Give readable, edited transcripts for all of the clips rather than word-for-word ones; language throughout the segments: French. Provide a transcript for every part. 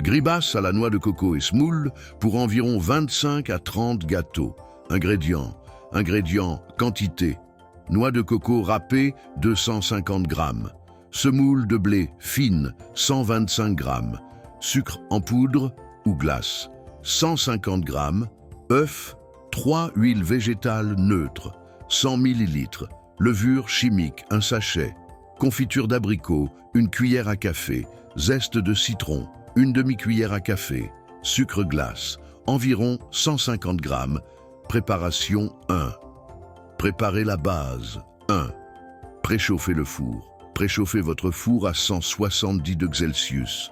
Gribas à la noix de coco et semoule pour environ 25 à 30 gâteaux. Ingrédients. Quantité. Noix de coco râpée, 250 g. Semoule de blé fine, 125 g. Sucre en poudre ou glace, 150 g. Œuf, 3 huiles végétales neutres, 100 ml. Levure chimique, un sachet. Confiture d'abricot, une cuillère à café. Zeste de citron, une demi-cuillère à café. Sucre glace, environ 150 g. Préparation 1. Préparez la base. 1. Préchauffez le four. Préchauffez votre four à 170 °C.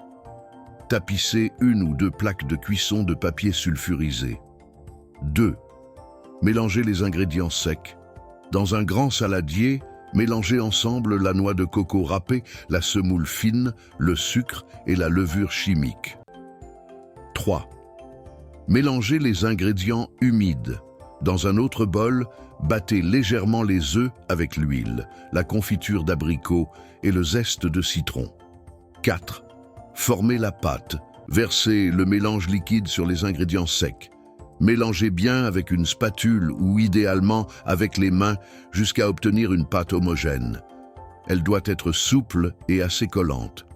Tapissez une ou deux plaques de cuisson de papier sulfurisé. 2. Mélangez les ingrédients secs. Dans un grand saladier, mélangez ensemble la noix de coco râpée, la semoule fine, le sucre et la levure chimique. 3. Mélangez les ingrédients humides. Dans un autre bol, battez légèrement les œufs avec l'huile, la confiture d'abricot et le zeste de citron. 4. Formez la pâte. Versez le mélange liquide sur les ingrédients secs. Mélangez bien avec une spatule ou idéalement avec les mains jusqu'à obtenir une pâte homogène. Elle doit être souple et assez collante.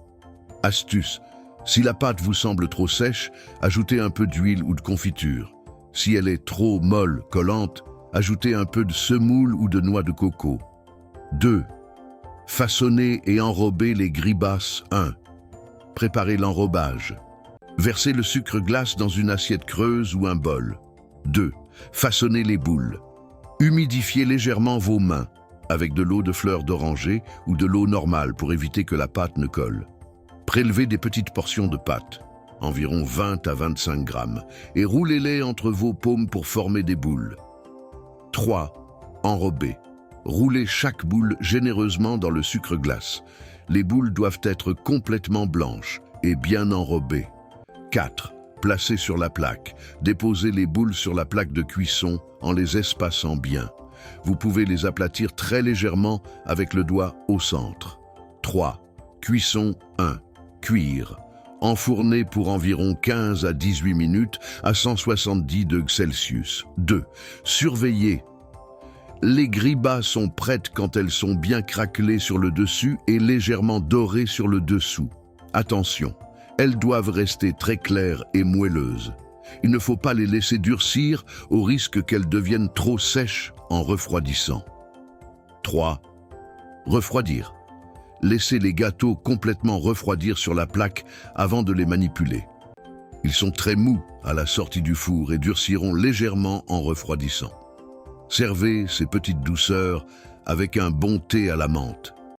Astuce: si la pâte vous semble trop sèche, ajoutez un peu d'huile ou de confiture. Si elle est trop molle, collante, ajoutez un peu de semoule ou de noix de coco. 2. Façonnez et enrobez les gribas. 1. Préparez l'enrobage. Versez le sucre glace dans une assiette creuse ou un bol. 2. Façonnez les boules. Humidifiez légèrement vos mains avec de l'eau de fleur d'oranger ou de l'eau normale pour éviter que la pâte ne colle. Prélevez des petites portions de pâte, environ 20 à 25 g, et roulez-les entre vos paumes pour former des boules. 3. Enrobez. Roulez chaque boule généreusement dans le sucre glace. Les boules doivent être complètement blanches et bien enrobées. 4. Placez sur la plaque. Déposez les boules sur la plaque de cuisson en les espaçant bien. Vous pouvez les aplatir très légèrement avec le doigt au centre. 3. Cuisson 1. Cuire. Enfourner pour environ 15 à 18 minutes à 170 °C. 2. Surveiller. Les gribas sont prêtes quand elles sont bien craquelées sur le dessus et légèrement dorées sur le dessous. Attention, elles doivent rester très claires et moelleuses. Il ne faut pas les laisser durcir au risque qu'elles deviennent trop sèches en refroidissant. 3. Refroidir. Laissez les gâteaux complètement refroidir sur la plaque avant de les manipuler. Ils sont très mous à la sortie du four et durciront légèrement en refroidissant. Servez ces petites douceurs avec un bon thé à la menthe.